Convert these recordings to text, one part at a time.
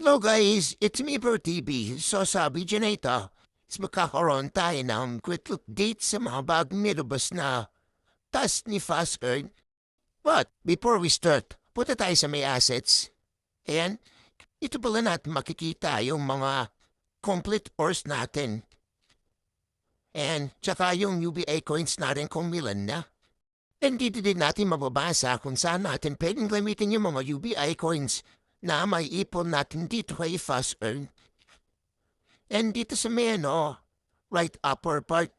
Hello guys, it's me Bro TV. So sabi dyan na ito, is magkakaroon tayo ng quick look date sa mga bagong nilabas na task ni Fast Earn. But before we start, punta tayo sa may assets. Ayan, ito pala natin makikita yung mga complete ores natin. And tsaka yung UBA coins natin kung milan na. And dito din natin mababasa kung saan natin pwedeng gamitin yung mga UBI coins na may ipon natin dito kay Fast Earn. And dito sa may right upper part,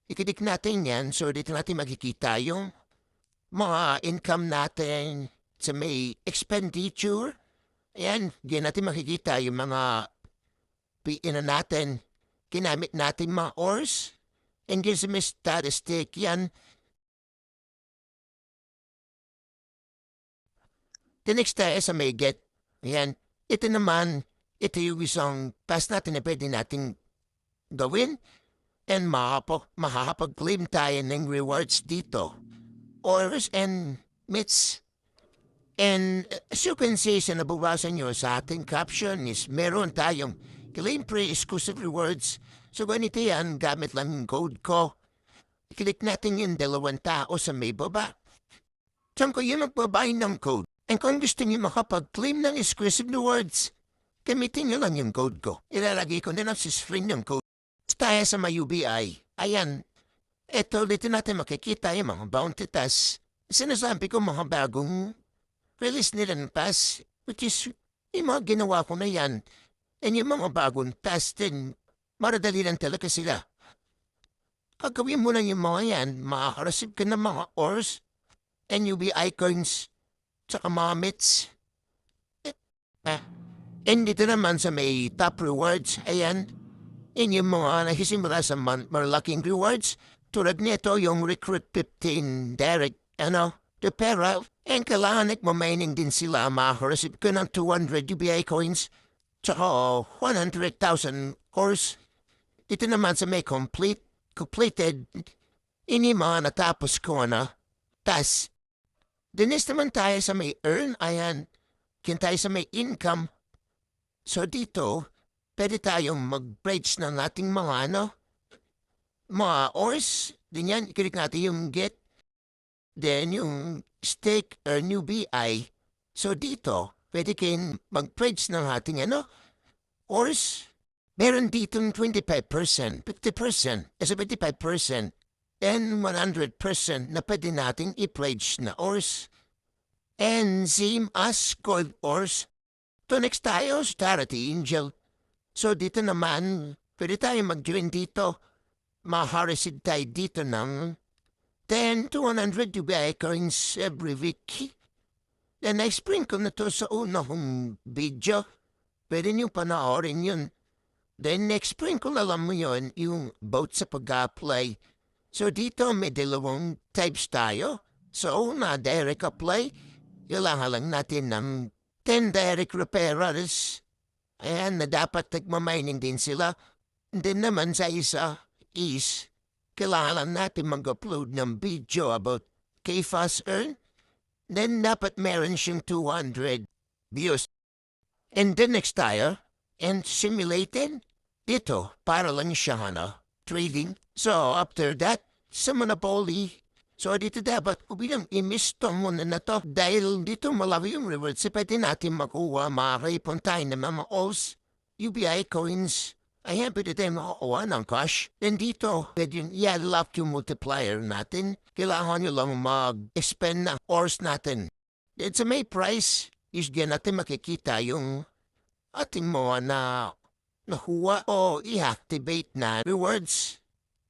ikidik natin yan so dito natin makikita yung mga income natin sa may expenditure. Ayan, diyan natin makikita yung mga piina natin, ginamit natin mga ores. And diyan sa may statistic yan, the next tayo sa may get. Ayan. Ito naman, ito yung isang task natin na pwede natin gawin. And makakapag-claim tayo ng rewards dito. Ores and myths. And as you can see sa nabawasan nyo sa ating caption is meron tayong claim pre-exclusive rewards. So ganito yan, gamit lang yung code ko. I-click natin yung dalawang tao sa may baba. Diyan ko yung magbabayin ng code. And kung gusto niyo makapag-claim ng exclusive rewards, gamitin niyo lang yung code ko. Ilalagay ko din sa screen yung code. Tayo sa may UBI. Ayan. Eto, dito natin makikita yung mga bounty tasks. Sinasabi ko mga bagong release nila ng pass, which is yung mga ginawa ko na yan. And yung mga bagong tasks din, maradali lang talaga sila. Kagawin mo lang yung mga yan, makakareceive ka ng mga ores and UBI coins tsaka mga myths. And dito naman sa may top rewards, ayan, yung mga nakisimula sa malaking rewards, tulad nito yung Recruit 15 direct, the pera, and kailangan mining din sila, makareceive ka ng 200 UBI coins, tsaka 100,000 ores. Dito naman sa may completed, ini mga natapos ko tas dinis naman tayo sa may earn, ayan, tayo sa may income. So dito, pwede tayong mag-bridge ng ating mga mga ores. Din yan, ikilik natin yung get. Then yung stake or new BI. So dito, pwede kayong mag-bridge ng ating ores. Meron dito 25%, 50%, 75%. And 100% na pwede nating i-pledge na ores. And same as gold ores. To next tayo, Starity Angel. So dito naman, pwede tayo mag-join dito. Mahareceive tayo dito ng 10 to 100 UBI coins every week. Then I-spring ko na to sa unang video. Pwede niyo panoorin yun. Then next spring ko na lang mo yun yung about sa pag-apply. So dito may dalawang types tayo. So na direct apply, kailangan lang natin ng 10 direct referrals. Ayan na dapat nagmamining din sila. And then naman sa isa is, kailangan lang natin mag-upload ng video about kay Fast Earn. Then dapat meron siyang 200 views. And then next tayo, and simulated, dito para lang siya trading. So, after that, sa Monopoly, so dito dapat bilang imisto muna na to dahil dito malawi yung rewards. Pwede natin makuha, makaipon tayo ng mga OS, UBI coins. Ayan, pwede tayo makakuha ng cash. Then dito, pwede yung i-unlock yung multiplier natin. Kailangan nyo lang mag-spend na ORS natin. Then sa may price, is dyan natin makikita yung ating mga nakuha o i-activate na rewards.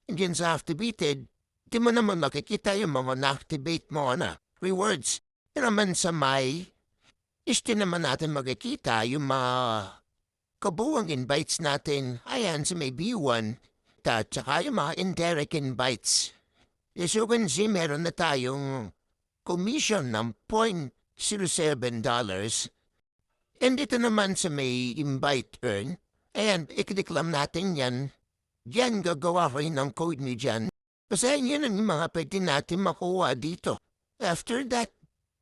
Diyan sa activated, di mo naman nakikita yung mga na-activate mo rewards. Pero naman sa may, di naman natin makikita yung mga kabuwang invites natin. Ayan sa may B1, tsaka yung mga indirect invites. So can see, meron na tayong commission ng $0.07. And dito naman sa may invite earn, ayan, iklik lang natin yan. Diyan gagawa ko ng code ni Jan. Kasi yun ang mga pwede natin makuha dito. After that,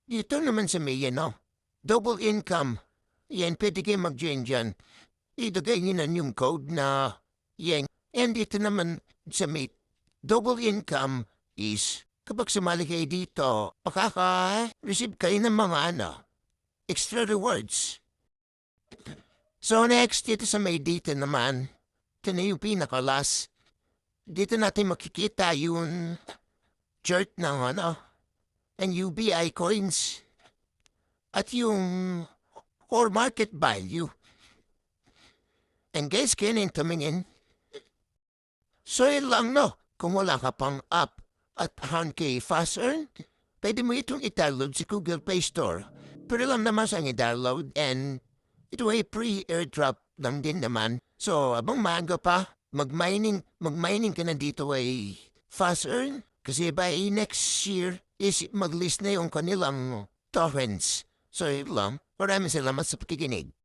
dito naman sa may double income. Yan, pwede kayo mag-join dyan. Ilagay nyo na yung code na yan. And dito naman sa may double income is kapag sumali kayo dito, makaka-receive kayo ng mga extra rewards. So next, dito sa may dito naman, ito na yung pinaka-last. Dito natin makikita yung chart ng and UBI coins at yung core market value. And guys, kinin tumingin. So yun lang kung wala ka pang app at 100K fast earn, pwede mo itong i-download sa Google Play Store. Pero lang naman siyang i-download and ito ay pre-airdrop lang din naman. So abang maaga pa, mag-mining ka na dito ay fast earn. Kasi by next year is mag-list na yung kanilang torrents. So yun lang. Maraming salamat sa pakikinig.